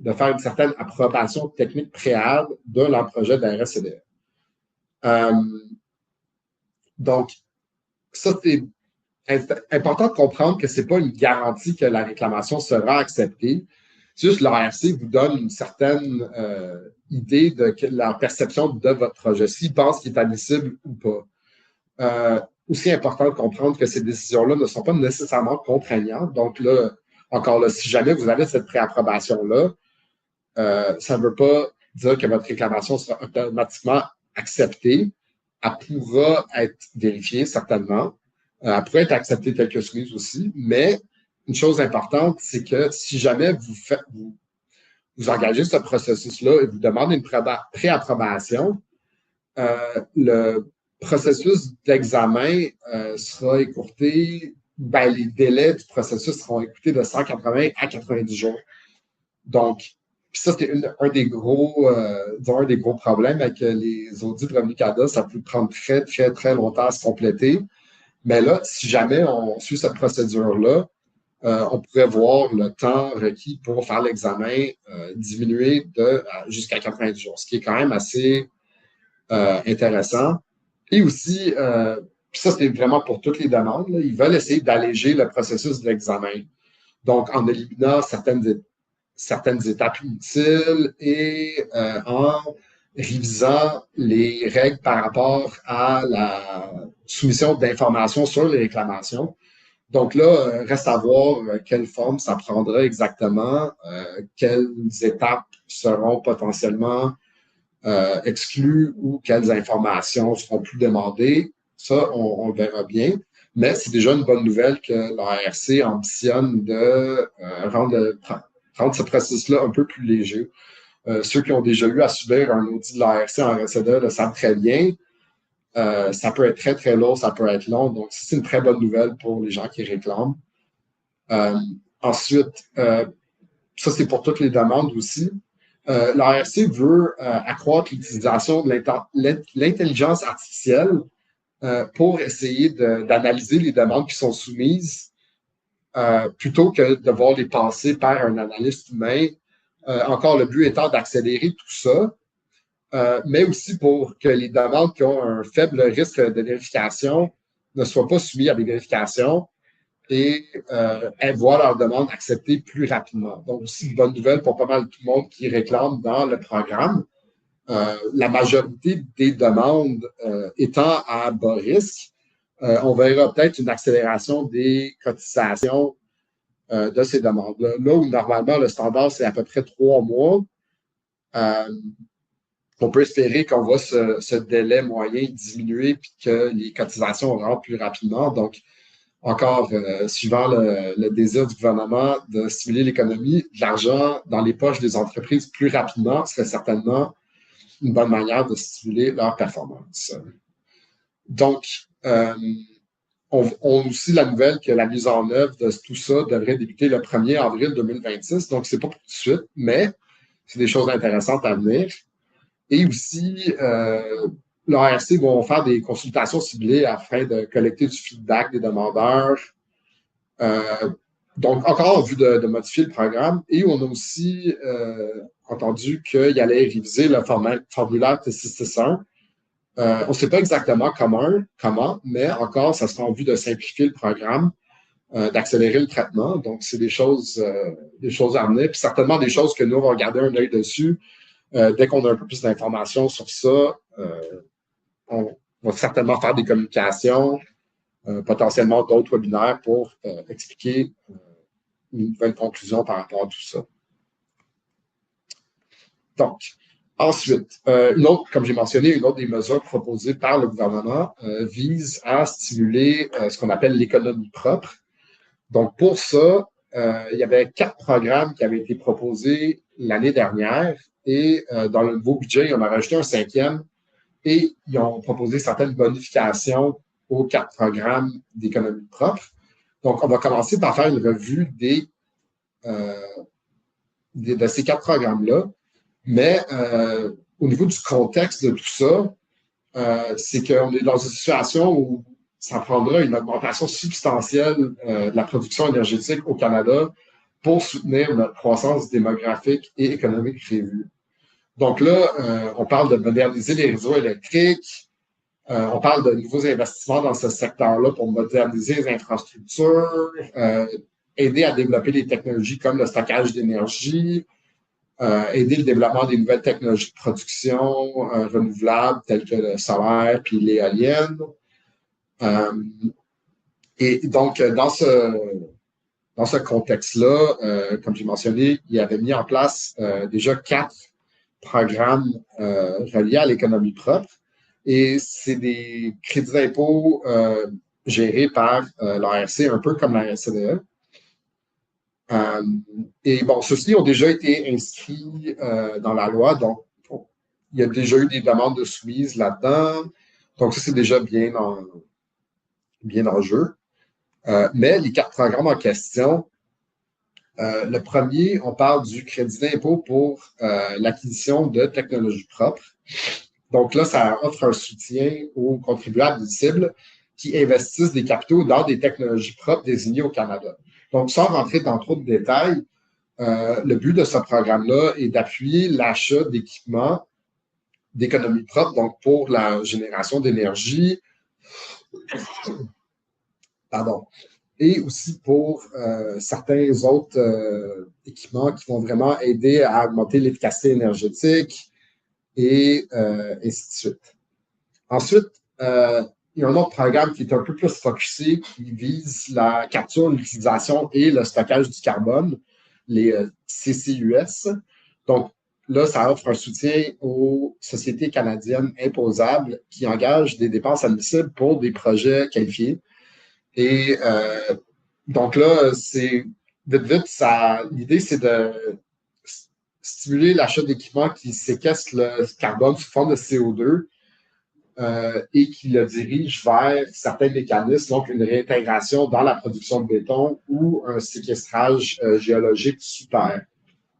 de faire une certaine approbation technique préalable de leur projet de la RSCDE. Donc, ça, c'est important de comprendre que ce n'est pas une garantie que la réclamation sera acceptée. C'est juste que l'ARC vous donne une certaine idée de la perception de votre projet, s'il pense qu'il est admissible ou pas. Aussi important de comprendre que ces décisions-là ne sont pas nécessairement contraignantes. Donc là, encore là, si jamais vous avez cette préapprobation-là, ça ne veut pas dire que votre réclamation sera automatiquement acceptée. Elle pourra être vérifiée, certainement. Elle pourrait être acceptée telle que soumise aussi, mais une chose importante, c'est que si jamais vous engagez ce processus-là et vous demandez une préapprobation, le processus d'examen sera écourté, les délais du processus seront écoutés de 180 à 90 jours. Donc, ça, c'est un des gros problèmes avec les audits de Revenu Canada. Ça peut prendre très, très, très longtemps à se compléter. Mais là, si jamais on suit cette procédure-là, on pourrait voir le temps requis pour faire l'examen diminuer jusqu'à 90 jours, ce qui est quand même assez intéressant. Et aussi, ça, c'est vraiment pour toutes les demandes, là, ils veulent essayer d'alléger le processus de l'examen. Donc, en éliminant certaines étapes inutiles et en révisant les règles par rapport à la soumission d'informations sur les réclamations. Donc là, reste à voir quelle forme ça prendra exactement, quelles étapes seront potentiellement exclues ou quelles informations seront plus demandées. Ça, on verra bien. Mais c'est déjà une bonne nouvelle que l'ARC ambitionne de rendre ce processus-là un peu plus léger. Ceux qui ont déjà eu à subir un audit de l'ARC en RSCDE le savent très bien. Ça peut être très, très lourd, ça peut être long. Donc, c'est une très bonne nouvelle pour les gens qui réclament. Ensuite, ça, c'est pour toutes les demandes aussi. L'ARC veut accroître l'utilisation de l'intelligence artificielle pour essayer d'analyser les demandes qui sont soumises plutôt que de voir les passer par un analyste humain. Encore, le but étant d'accélérer tout ça, mais aussi pour que les demandes qui ont un faible risque de vérification ne soient pas soumises à des vérifications et voir leurs demandes acceptées plus rapidement. Donc, aussi une bonne nouvelle pour pas mal tout le monde qui réclame dans le programme. La majorité des demandes étant à bas risque, on verra peut-être une accélération des cotisations de ces demandes-là. Là où normalement le standard, c'est à peu près 3 mois, on peut espérer qu'on voit ce délai moyen diminuer puis que les cotisations rentrent plus rapidement. Donc, encore, suivant le désir du gouvernement de stimuler l'économie, de l'argent dans les poches des entreprises plus rapidement serait certainement une bonne manière de stimuler leur performance. Donc, on a aussi la nouvelle que la mise en œuvre de tout ça devrait débuter le 1er avril 2026. Donc, c'est pas pour tout de suite, mais c'est des choses intéressantes à venir. Et aussi, l'ARC vont faire des consultations ciblées afin de collecter du feedback des demandeurs. Donc, encore en vue de modifier le programme. Et on a aussi entendu qu'il allait réviser le formulaire T661. On ne sait pas exactement comment, mais encore, ça sera en vue de simplifier le programme, d'accélérer le traitement. Donc, c'est des choses à venir. Puis certainement des choses que nous, on va garder un œil dessus. Dès qu'on a un peu plus d'informations sur ça, on va certainement faire des communications, potentiellement d'autres webinaires pour expliquer une nouvelle conclusion par rapport à tout ça. Donc, ensuite, comme j'ai mentionné, une autre des mesures proposées par le gouvernement vise à stimuler ce qu'on appelle l'économie propre. Donc, pour ça, il y avait 4 programmes qui avaient été proposés l'année dernière et dans le nouveau budget, ils en ont rajouté un 5e et ils ont proposé certaines bonifications aux 4 programmes d'économie propre. Donc, on va commencer par faire une revue de ces 4 programmes-là. Mais au niveau du contexte de tout ça, c'est qu'on est dans une situation où ça prendra une augmentation substantielle de la production énergétique au Canada pour soutenir notre croissance démographique et économique prévue. Donc là, on parle de moderniser les réseaux électriques, on parle de nouveaux investissements dans ce secteur-là pour moderniser les infrastructures, aider à développer des technologies comme le stockage d'énergie, aider le développement des nouvelles technologies de production renouvelables telles que le solaire puis l'éolienne. Et donc, dans ce contexte-là, comme j'ai mentionné, il avait mis en place déjà 4 programmes reliés à l'économie propre. Et c'est des crédits d'impôt gérés par l'ARC, un peu comme la RCDE. Et bon, ceux-ci ont déjà été inscrits dans la loi, donc il y a déjà eu des demandes de soumise là-dedans. Donc, ça, c'est déjà bien en jeu. Mais les 4 programmes en question, le premier, on parle du crédit d'impôt pour l'acquisition de technologies propres. Donc là, ça offre un soutien aux contribuables éligibles qui investissent des capitaux dans des technologies propres désignées au Canada. Donc, sans rentrer dans trop de détails, le but de ce programme-là est d'appuyer l'achat d'équipements d'économie propre, donc pour la génération d'énergie, et aussi pour certains autres équipements qui vont vraiment aider à augmenter l'efficacité énergétique et ainsi de suite. Ensuite, il y a un autre programme qui est un peu plus focusé, qui vise la capture, l'utilisation et le stockage du carbone, les CCUS. Donc, là, ça offre un soutien aux sociétés canadiennes imposables qui engagent des dépenses admissibles pour des projets qualifiés. Et donc là, c'est vite, l'idée, c'est de stimuler l'achat d'équipements qui séquestrent le carbone sous forme de CO2 et qui le dirige vers certains mécanismes, donc une réintégration dans la production de béton ou un séquestrage géologique sous terre.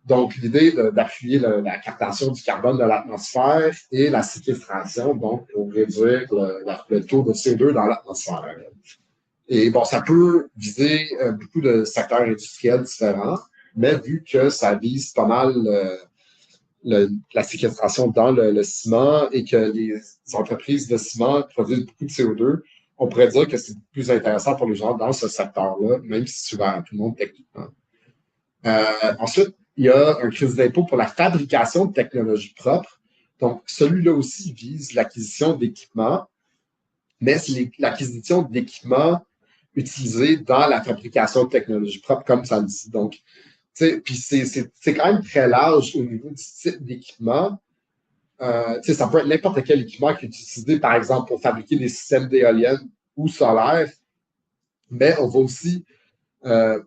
Donc, l'idée d'appuyer la captation du carbone de l'atmosphère et la séquestration, donc pour réduire le taux de CO2 dans l'atmosphère. Et bon, ça peut viser beaucoup de secteurs industriels différents, mais vu que ça vise pas mal la séquestration dans le ciment et que les entreprises de ciment produisent beaucoup de CO2, on pourrait dire que c'est plus intéressant pour les gens dans ce secteur-là, même si c'est ouvert à tout le monde techniquement. Ensuite, il y a un crédit d'impôt pour la fabrication de technologies propres. Donc, celui-là aussi vise l'acquisition d'équipements, mais c'est l'acquisition d'équipements utilisés dans la fabrication de technologies propres, comme ça le dit. Donc, puis c'est quand même très large au niveau du type d'équipement. Ça peut être n'importe quel équipement qui est utilisé, par exemple, pour fabriquer des systèmes d'éoliennes ou solaires, mais on va aussi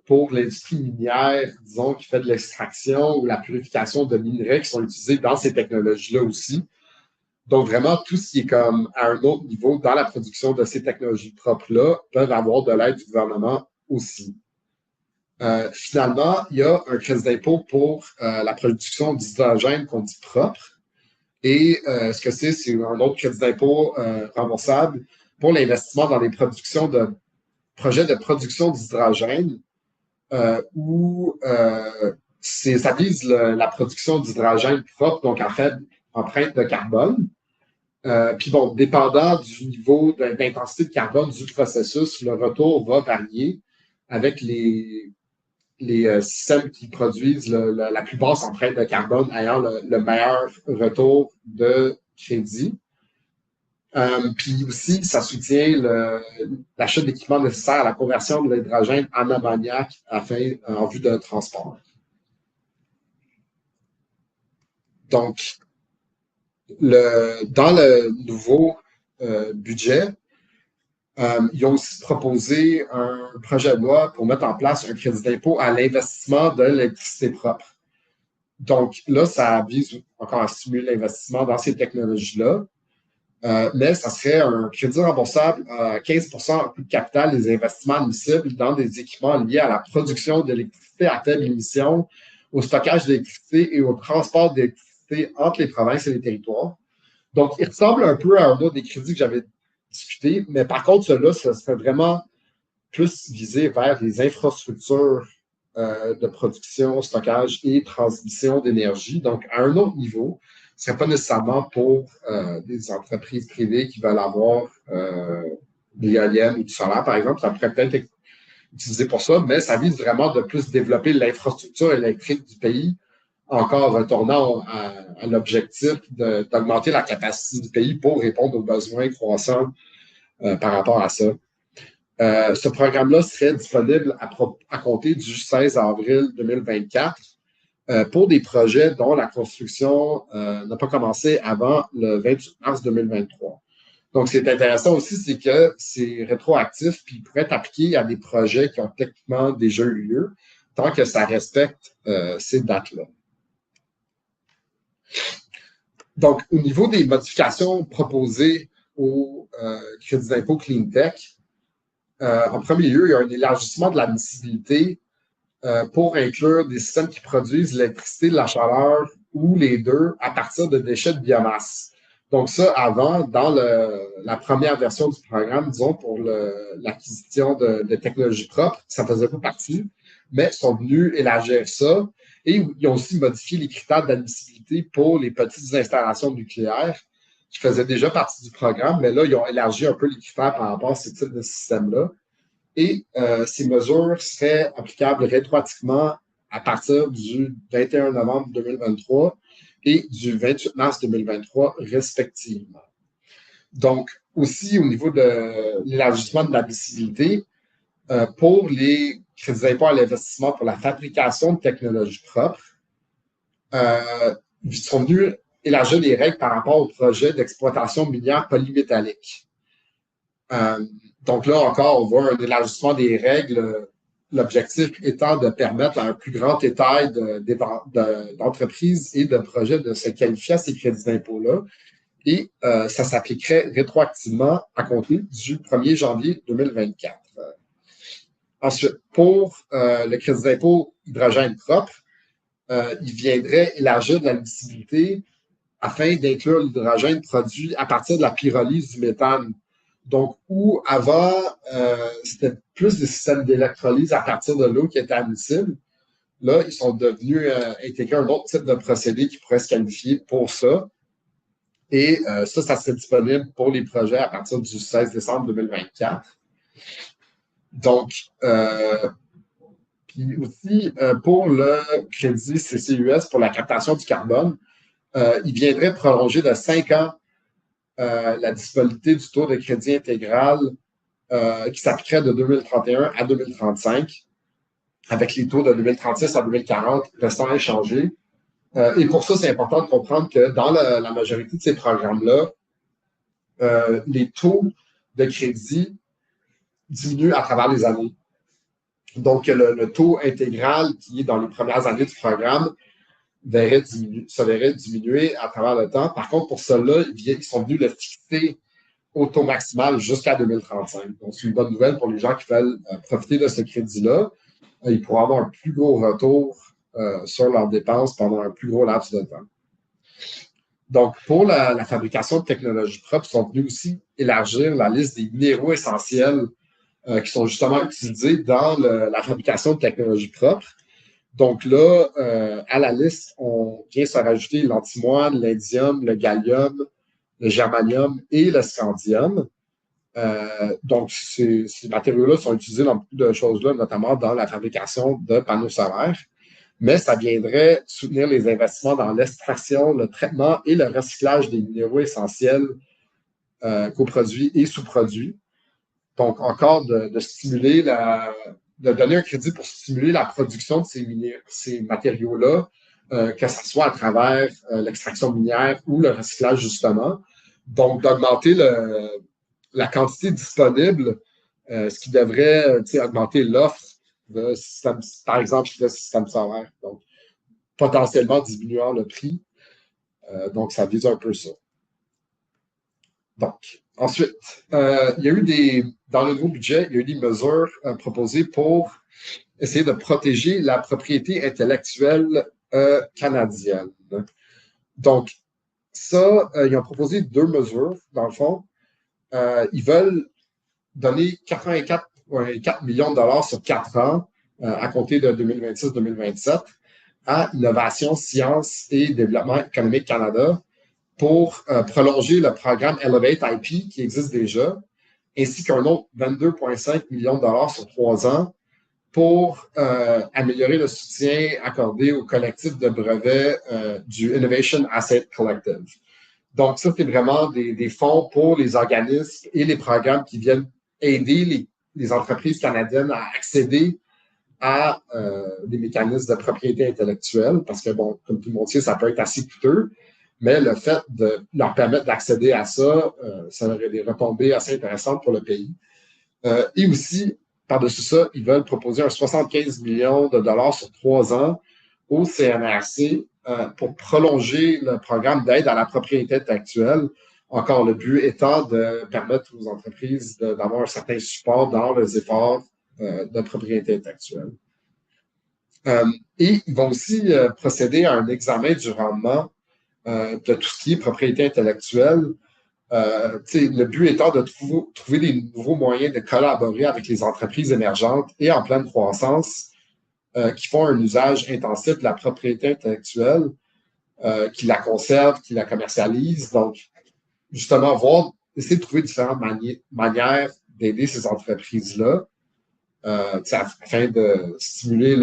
pour l'industrie minière, disons, qui fait de l'extraction ou la purification de minerais qui sont utilisés dans ces technologies-là aussi. Donc, vraiment, tout ce qui est comme à un autre niveau dans la production de ces technologies propres-là peuvent avoir de l'aide du gouvernement aussi. Finalement, il y a un crédit d'impôt pour la production d'hydrogène qu'on dit propre. Et ce que c'est un autre crédit d'impôt remboursable pour l'investissement dans les projets de production d'hydrogène où ça vise la production d'hydrogène propre, donc en fait, empreinte de carbone. Puis bon, dépendant du niveau d'intensité de carbone du processus, le retour va varier avec les systèmes qui produisent la plus basse empreinte de carbone ayant le meilleur retour de crédit. Puis aussi, ça soutient l'achat d'équipements nécessaires à la conversion de l'hydrogène en ammoniac en vue de transport. Donc, dans le nouveau budget, ils ont aussi proposé un projet de loi pour mettre en place un crédit d'impôt à l'investissement de l'électricité propre. Donc là, ça vise encore à stimuler l'investissement dans ces technologies-là, mais ça serait un crédit remboursable à 15 en coût de capital des investissements admissibles dans des équipements liés à la production d'électricité à faible émission, au stockage d'électricité et au transport d'électricité entre les provinces et les territoires. Donc, il ressemble un peu à un autre des crédits que j'avais discuté, mais par contre, cela, ça serait vraiment plus visé vers les infrastructures de production, stockage et transmission d'énergie, donc à un autre niveau. Ce ne serait pas nécessairement pour des entreprises privées qui veulent avoir de l'éolienne ou du solaire, par exemple. Ça pourrait peut-être être utilisé pour ça, mais ça vise vraiment de plus développer l'infrastructure électrique du pays, encore retournant à l'objectif d'augmenter la capacité du pays pour répondre aux besoins croissants par rapport à ça. Ce programme-là serait disponible à compter du 16 avril 2024 pour des projets dont la construction n'a pas commencé avant le 28 mars 2023. Donc, ce qui est intéressant aussi, c'est que c'est rétroactif puis il pourrait être appliqué à des projets qui ont techniquement déjà eu lieu, tant que ça respecte ces dates-là. Donc, au niveau des modifications proposées au crédit d'impôt Clean Tech, en premier lieu, il y a un élargissement de l'admissibilité pour inclure des systèmes qui produisent l'électricité, de la chaleur ou les deux à partir de déchets de biomasse. Donc ça, avant, dans la première version du programme, disons, pour l'acquisition de technologies propres, ça ne faisait pas partie, mais ils sont venus élargir ça et ils ont aussi modifié les critères d'admissibilité pour les petites installations nucléaires qui faisaient déjà partie du programme, mais là, ils ont élargi un peu les critères par rapport à ce type de système-là. Et ces mesures seraient applicables rétroactivement à partir du 21 novembre 2023 et du 28 mars 2023, respectivement. Donc, aussi au niveau de l'élargissement de l'admissibilité, pour les crédits d'impôt à l'investissement pour la fabrication de technologies propres, ils sont venus élargir les règles par rapport au projet d'exploitation minière polymétallique. Donc là encore, on voit un élargissement des règles, l'objectif étant de permettre à un plus grand étal d'entreprises et de projets de se qualifier à ces crédits d'impôt-là. Et ça s'appliquerait rétroactivement à compter du 1er janvier 2024. Ensuite, pour le crédit d'impôt hydrogène propre, il viendrait élargir de l'admissibilité afin d'inclure l'hydrogène produit à partir de la pyrolyse du méthane. Donc, où avant, c'était plus des systèmes d'électrolyse à partir de l'eau qui étaient admissibles. Là, ils sont devenus intégrer un autre type de procédé qui pourrait se qualifier pour ça. Et ça serait disponible pour les projets à partir du 16 décembre 2024. Donc, puis aussi, pour le crédit CCUS pour la captation du carbone, il viendrait prolonger de 5 ans la disponibilité du taux de crédit intégral qui s'appliquerait de 2031 à 2035, avec les taux de 2036 à 2040 restant inchangés. Et pour ça, c'est important de comprendre que dans la majorité de ces programmes-là, les taux de crédit diminuent à travers les années. Donc, le taux intégral qui est dans les premières années du programme se verrait diminuer à travers le temps. Par contre, pour cela, ils sont venus le fixer au taux maximal jusqu'à 2035. Donc, c'est une bonne nouvelle pour les gens qui veulent profiter de ce crédit-là. Ils pourront avoir un plus gros retour sur leurs dépenses pendant un plus gros laps de temps. Donc, pour la fabrication de technologies propres, ils sont venus aussi élargir la liste des minéraux essentiels qui sont justement utilisés dans la fabrication de technologies propres. Donc là, à la liste, on vient se rajouter l'antimoine, l'indium, le gallium, le germanium et le scandium. Donc, ces matériaux-là sont utilisés dans beaucoup de choses-là, notamment dans la fabrication de panneaux solaires. Mais ça viendrait soutenir les investissements dans l'extraction, le traitement et le recyclage des minéraux essentiels coproduits et sous-produits. Donc, encore de stimuler de donner un crédit pour stimuler la production de ces matériaux-là, que ce soit à travers l'extraction minière ou le recyclage, justement. Donc, d'augmenter la quantité disponible, ce qui devrait augmenter l'offre de système, par exemple, le système solaire. Donc, potentiellement diminuant le prix. Donc, ça vise un peu ça. Donc, ensuite, il y a eu dans le nouveau budget, il y a eu des mesures proposées pour essayer de protéger la propriété intellectuelle canadienne. Donc, ça, ils ont proposé 2 mesures, dans le fond. Ils veulent donner 84 millions de dollars sur 4 ans, à compter de 2026-2027, à Innovation, Sciences et Développement économique Canada pour prolonger le programme Elevate IP qui existe déjà, ainsi qu'un autre 22,5 millions de dollars sur 3 ans pour améliorer le soutien accordé au collectif de brevets du Innovation Asset Collective. Donc, ça, c'est vraiment des fonds pour les organismes et les programmes qui viennent aider les entreprises canadiennes à accéder à des mécanismes de propriété intellectuelle, parce que, bon, comme tout le monde sait, ça peut être assez coûteux, mais le fait de leur permettre d'accéder à ça, ça aurait des retombées assez intéressantes pour le pays. Et aussi, par-dessus ça, ils veulent proposer un 75 millions de dollars sur 3 ans au CNRC pour prolonger le programme d'aide à la propriété intellectuelle. Encore, le but étant de permettre aux entreprises d'avoir un certain support dans les efforts de propriété intellectuelle. Et ils vont aussi procéder à un examen du rendement de tout ce qui est propriété intellectuelle. Le but étant de trouver des nouveaux moyens de collaborer avec les entreprises émergentes et en pleine croissance qui font un usage intensif de la propriété intellectuelle, qui la conservent, qui la commercialisent. Donc, justement, essayer de trouver différentes manières d'aider ces entreprises-là afin de stimuler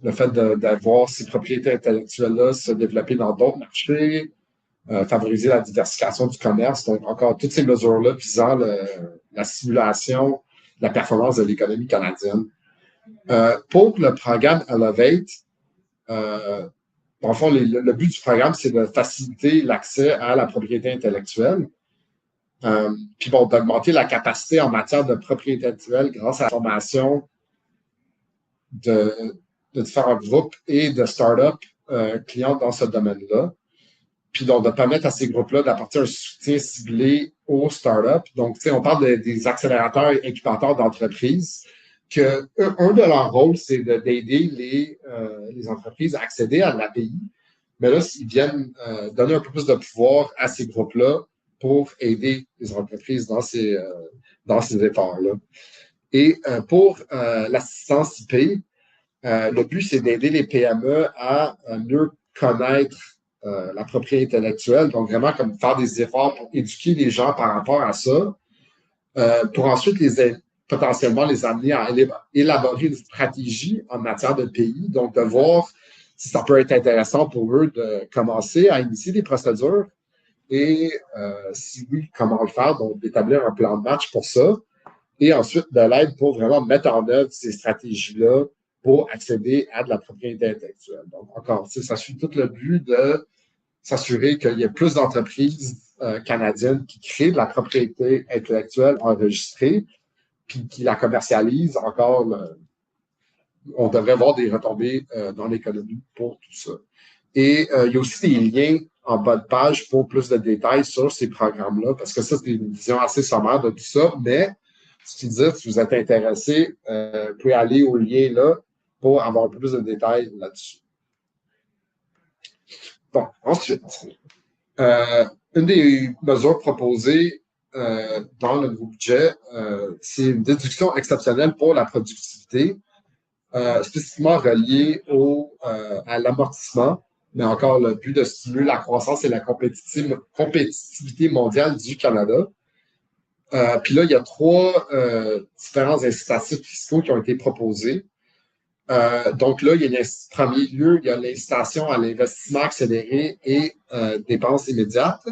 le fait d'avoir ces propriétés intellectuelles-là se développer dans d'autres marchés, favoriser la diversification du commerce. Donc, encore toutes ces mesures-là visant la stimulation, la performance de l'économie canadienne. Pour le programme Elevate, dans le fond, le but du programme, c'est de faciliter l'accès à la propriété intellectuelle, puis bon, d'augmenter la capacité en matière de propriété intellectuelle grâce à la formation de différents groupes et de startups clients dans ce domaine-là. Puis donc, de permettre à ces groupes-là d'apporter un soutien ciblé aux startups. Donc, on parle des accélérateurs et incubateurs d'entreprises, que un de leurs rôles, c'est d'aider les entreprises à accéder à l'API. Mais là, ils viennent donner un peu plus de pouvoir à ces groupes-là pour aider les entreprises dans ces efforts-là. Et pour l'assistance IP, le but, c'est d'aider les PME à mieux connaître la propriété intellectuelle, donc vraiment comme faire des efforts pour éduquer les gens par rapport à ça, pour ensuite potentiellement les amener à élaborer une stratégie en matière de pays, donc de voir si ça peut être intéressant pour eux de commencer à initier des procédures et si oui, comment le faire, donc d'établir un plan de match pour ça et ensuite de l'aide pour vraiment mettre en œuvre ces stratégies-là pour accéder à de la propriété intellectuelle. Donc, encore, ça suit tout le but de s'assurer qu'il y ait plus d'entreprises canadiennes qui créent de la propriété intellectuelle enregistrée, puis qui la commercialisent. Encore, on devrait avoir des retombées dans l'économie pour tout ça. Et il y a aussi des liens en bas de page pour plus de détails sur ces programmes-là, parce que ça, c'est une vision assez sommaire de tout ça, mais si vous êtes intéressé, vous pouvez aller au lien là pour avoir un peu plus de détails là-dessus. Bon, ensuite, une des mesures proposées dans le nouveau budget, c'est une déduction exceptionnelle pour la productivité, spécifiquement reliée à l'amortissement, mais encore le but de stimuler la croissance et la compétitivité mondiale du Canada. Puis là, il y a 3 différents incitatifs fiscaux qui ont été proposés. Donc là, en premier lieu, il y a l'incitation à l'investissement accéléré et dépenses immédiates.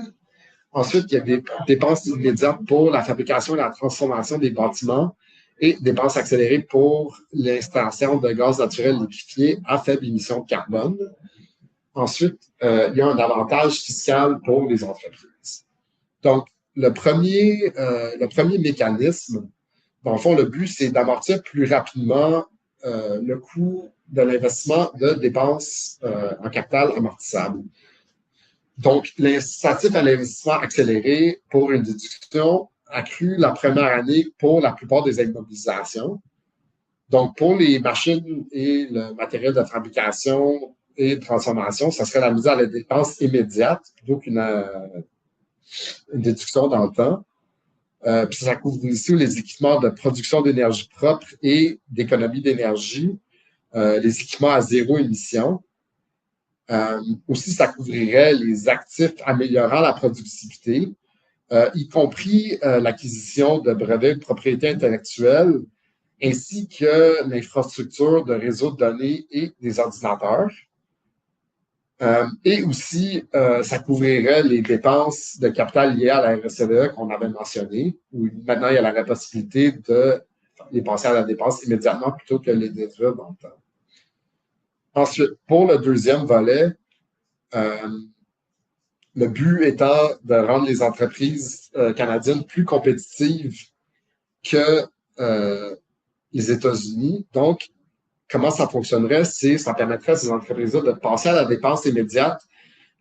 Ensuite, il y a des dépenses immédiates pour la fabrication et la transformation des bâtiments et dépenses accélérées pour l'installation de gaz naturel liquéfié à faible émission de carbone. Ensuite, il y a un avantage fiscal pour les entreprises. Donc, le premier mécanisme, dans le fond, le but, c'est d'amortir plus rapidement le coût de l'investissement de dépenses en capital amortissable. Donc, l'incitatif à l'investissement accéléré pour une déduction accrue la première année pour la plupart des immobilisations. Donc, pour les machines et le matériel de fabrication et de transformation, ça serait la mise à la dépense immédiate plutôt qu'une déduction dans le temps. Puis ça couvre aussi les équipements de production d'énergie propre et d'économie d'énergie, les équipements à zéro émission. Aussi, ça couvrirait les actifs améliorant la productivité, y compris l'acquisition de brevets de propriété intellectuelle, ainsi que l'infrastructure de réseau de données et des ordinateurs. Et aussi, ça couvrirait les dépenses de capital liées à la RSCE qu'on avait mentionné, où maintenant il y a la possibilité de les passer à la dépense immédiatement plutôt que les détruire dans le temps. Ensuite, pour le deuxième volet, le but étant de rendre les entreprises canadiennes plus compétitives que les États-Unis. Donc, comment ça fonctionnerait? Ça permettrait à ces entreprises-là de passer à la dépense immédiate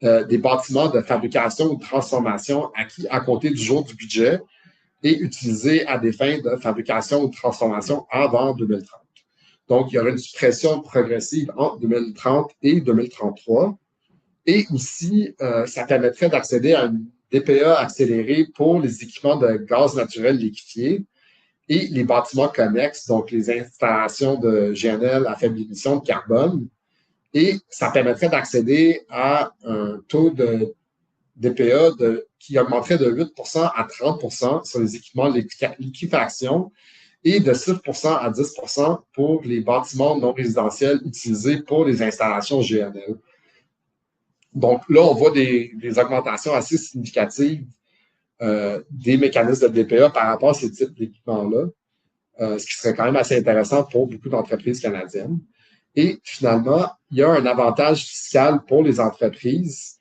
des bâtiments de fabrication ou de transformation acquis à compter du jour du budget et utilisés à des fins de fabrication ou de transformation avant 2030. Donc, il y aurait une suppression progressive entre 2030 et 2033. Et aussi, ça permettrait d'accéder à une DPA accélérée pour les équipements de gaz naturel liquéfié et les bâtiments connexes, donc les installations de GNL à faible émission de carbone. Et ça permettrait d'accéder à un taux de DPA qui augmenterait de 8 à 30 sur les équipements de liquéfaction et de 6 à 10 pour les bâtiments non résidentiels utilisés pour les installations GNL. Donc là, on voit des augmentations assez significatives des mécanismes de DPA par rapport à ces types d'équipements-là, ce qui serait quand même assez intéressant pour beaucoup d'entreprises canadiennes. Et finalement, il y a un avantage fiscal pour les entreprises.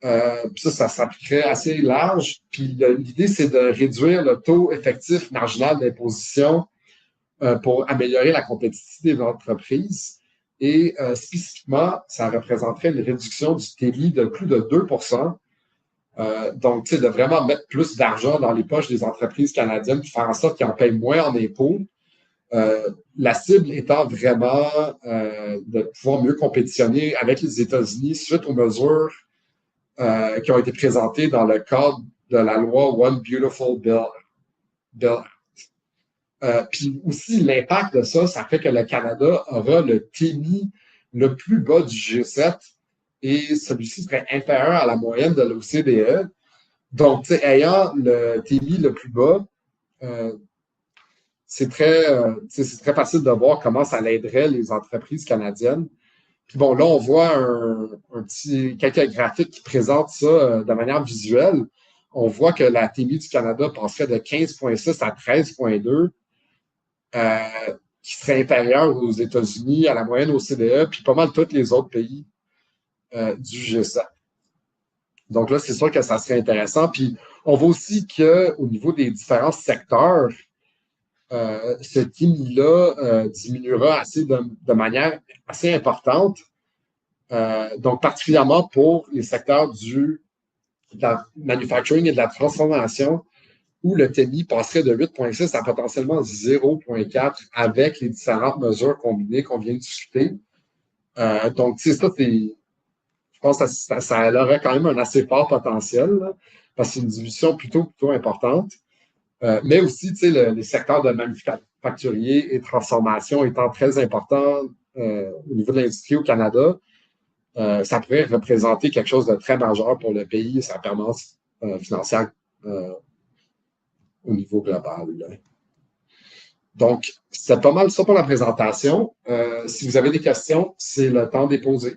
Puis ça s'appliquerait assez large. Puis l'idée, c'est de réduire le taux effectif marginal d'imposition pour améliorer la compétitivité de l'entreprise. Et spécifiquement, ça représenterait une réduction du TI de plus de 2 donc, de vraiment mettre plus d'argent dans les poches des entreprises canadiennes pour faire en sorte qu'ils en payent moins en impôts. La cible étant vraiment de pouvoir mieux compétitionner avec les États-Unis suite aux mesures qui ont été présentées dans le cadre de la loi One Beautiful Bill. Puis aussi, l'impact de ça, ça fait que le Canada aura le TMI le plus bas du G7 et celui-ci serait inférieur à la moyenne de l'OCDE. Donc, ayant le TMI le plus bas, c'est très facile de voir comment ça aiderait les entreprises canadiennes. Puis bon, là, on voit quelques graphiques qui présentent ça de manière visuelle. On voit que la TMI du Canada passerait de 15,6 à 13,2, qui serait inférieure aux États-Unis, à la moyenne OCDE, puis pas mal tous les autres pays du G7. Donc là, c'est sûr que ça serait intéressant. Puis on voit aussi qu'au niveau des différents secteurs, ce TMI-là diminuera de manière assez importante. Donc, particulièrement pour les secteurs de la manufacturing et de la transformation, où le TMI passerait de 8,6 à potentiellement 0,4 avec les différentes mesures combinées qu'on vient de discuter. Donc, ça, je pense que ça aurait quand même un assez fort potentiel, là, parce que c'est une diminution plutôt importante. Mais aussi, les secteurs de manufacturier et transformation étant très importants au niveau de l'industrie au Canada, ça pourrait représenter quelque chose de très majeur pour le pays et sa permanence financière au niveau global. Donc, c'est pas mal ça pour la présentation. Si vous avez des questions, c'est le temps de les poser.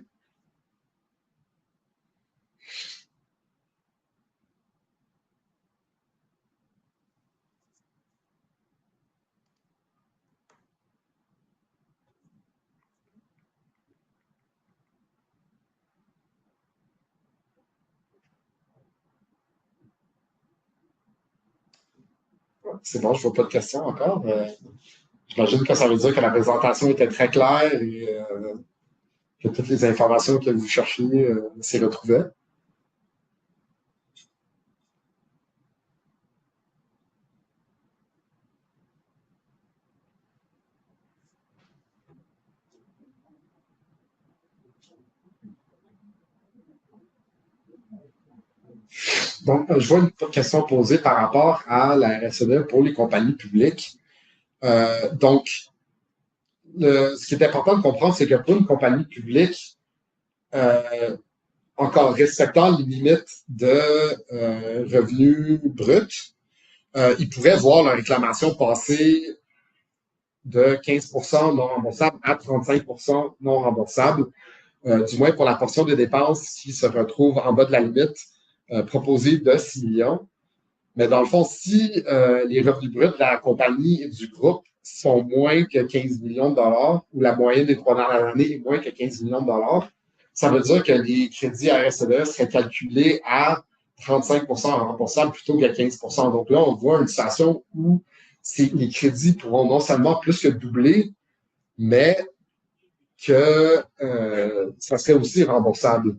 C'est bon, je ne vois pas de questions encore. J'imagine que ça veut dire que la présentation était très claire et que toutes les informations que vous cherchiez s'y retrouvaient. Donc, je vois une question posée par rapport à la RSE pour les compagnies publiques. Donc, ce qui est important de comprendre, c'est que pour une compagnie publique, euh, encore respectant les limites de revenus bruts, ils pourraient voir leur réclamation passer de 15 non remboursable à 35 non remboursable, du moins pour la portion de dépenses qui se retrouve en bas de la limite proposée de 6 millions. Mais dans le fond, si les revenus bruts de la compagnie et du groupe sont moins que 15 millions de dollars, ou la moyenne des 3 dernières années est moins que 15 millions de dollars, ça veut dire que les crédits RSE seraient calculés à 35 remboursables plutôt qu'à 15 Donc là, on voit une situation où les crédits pourront non seulement plus que doubler, mais que ça serait aussi remboursable.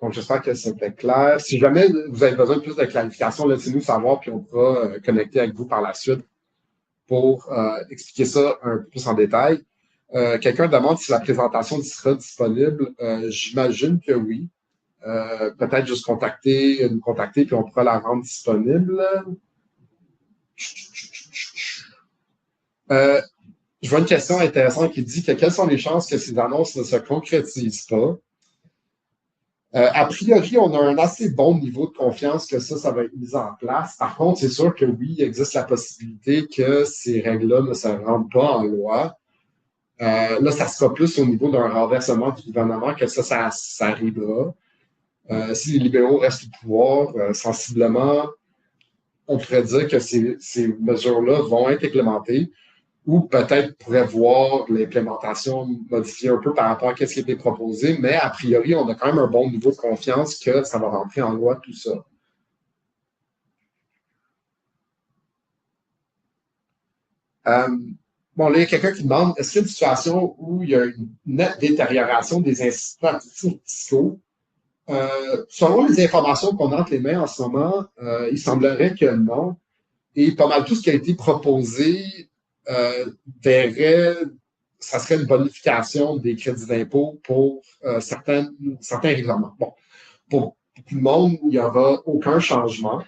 Donc, j'espère que c'était clair. Si jamais vous avez besoin de plus de clarification, laissez-nous savoir, puis on pourra connecter avec vous par la suite pour expliquer ça un peu plus en détail. Quelqu'un demande si la présentation sera disponible. J'imagine que oui. Peut-être juste nous contacter, puis on pourra la rendre disponible. Je vois une question intéressante qui dit que quelles sont les chances que ces annonces ne se concrétisent pas? A priori, on a un assez bon niveau de confiance que ça va être mis en place. Par contre, c'est sûr que oui, il existe la possibilité que ces règles-là ne se rendent pas en loi. Là, ça sera plus au niveau d'un renversement du gouvernement que ça arrivera. Si les libéraux restent au pouvoir, sensiblement, on pourrait dire que ces mesures-là vont être implémentées ou peut-être pourrait voir l'implémentation modifiée un peu par rapport à ce qui a été proposé, mais a priori, on a quand même un bon niveau de confiance que ça va rentrer en loi, tout ça. Bon, là, il y a quelqu'un qui demande, est-ce qu'il y a une situation où il y a une nette détérioration des incitatifs fiscaux? Selon les informations qu'on a entre les mains en ce moment, il semblerait que non. Et pas mal tout ce qui a été proposé verrait, ça serait une bonification des crédits d'impôt pour certains règlements. Bon, pour beaucoup de monde, il n'y aura aucun changement,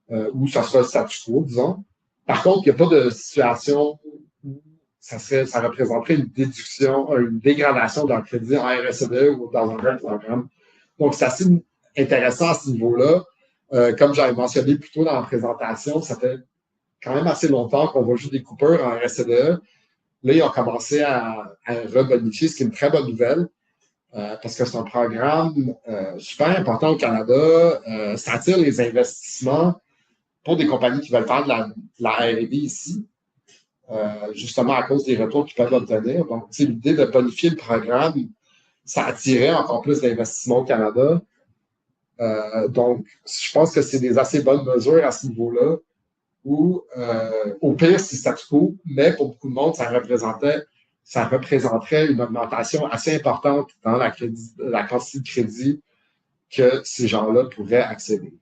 ou ça sera le statu quo, disons. Par contre, il n'y a pas de situation où ça représenterait une déduction, une dégradation d'un crédit en RSE ou dans un autre programme. Donc, c'est assez intéressant à ce niveau-là. Comme j'avais mentionné plus tôt dans la présentation, ça fait quand même assez longtemps qu'on voit juste des coupures en RSE. Là, ils ont commencé à rebonifier, ce qui est une très bonne nouvelle, parce que c'est un programme super important au Canada. Ça attire les investissements pour des compagnies qui veulent faire de la R&D ici, justement à cause des retours qu'ils peuvent obtenir. Donc, l'idée de bonifier le programme, ça attirait encore plus d'investissements au Canada. Donc, je pense que c'est des assez bonnes mesures à ce niveau-là, où au pire, c'est statu quo, mais pour beaucoup de monde, ça représenterait une augmentation assez importante dans la quantité de crédit que ces gens-là pourraient accéder.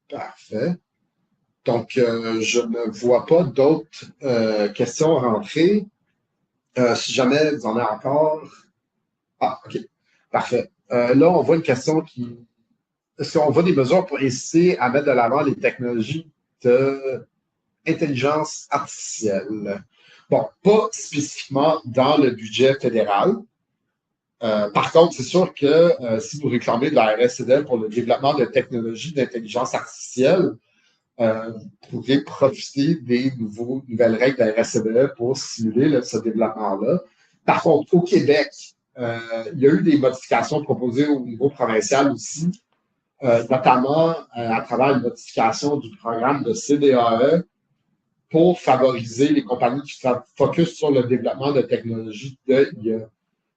Parfait. Donc, je ne vois pas d'autres questions rentrées. Si jamais vous en avez encore. Ah, OK. Parfait. Là, on voit une question qui. Est-ce qu'on voit des mesures pour essayer à mettre de l'avant les technologies d'intelligence artificielle? Bon, pas spécifiquement dans le budget fédéral. Par contre, c'est sûr que si vous réclamez de la RSED pour le développement de technologies d'intelligence artificielle, vous pourrez profiter des nouvelles règles de la RSED pour stimuler ce développement-là. Par contre, au Québec, il y a eu des modifications proposées au niveau provincial aussi notamment à travers une modification du programme de CDAE pour favoriser les compagnies qui focus sur le développement de technologies de IA.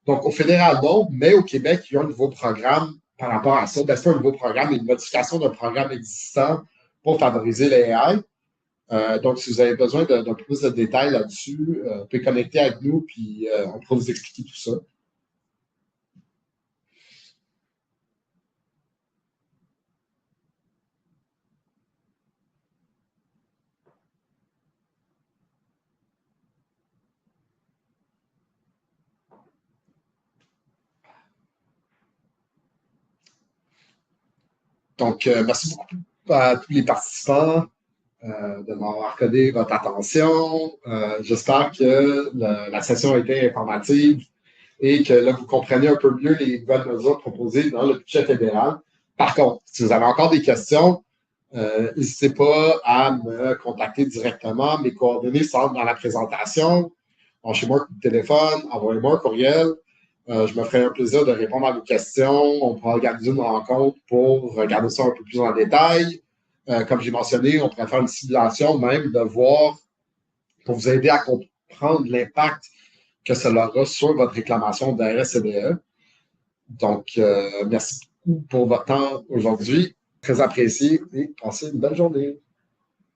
Donc, au fédéral, non, mais au Québec, il y a un nouveau programme par rapport à ça. Ben, c'est pas un nouveau programme, mais une modification d'un programme existant pour favoriser l'AI. Donc, si vous avez besoin d'un peu plus de détails là-dessus, vous pouvez connecter avec nous, puis on pourra vous expliquer tout ça. Donc, merci beaucoup à tous les participants de m'avoir accordé votre attention. J'espère que la session a été informative et que là, vous comprenez un peu mieux les nouvelles mesures proposées dans le budget fédéral. Par contre, si vous avez encore des questions, n'hésitez pas à me contacter directement. Mes coordonnées sont dans la présentation. Lâchez-moi un coup de téléphone, envoyez-moi un courriel. Je me ferai un plaisir de répondre à vos questions. On pourra organiser une rencontre pour regarder ça un peu plus en détail. Comme j'ai mentionné, on pourrait faire une simulation même de voir, pour vous aider à comprendre l'impact que cela aura sur votre réclamation de RSCDE. Donc, merci beaucoup pour votre temps aujourd'hui. Très apprécié et passez une belle journée.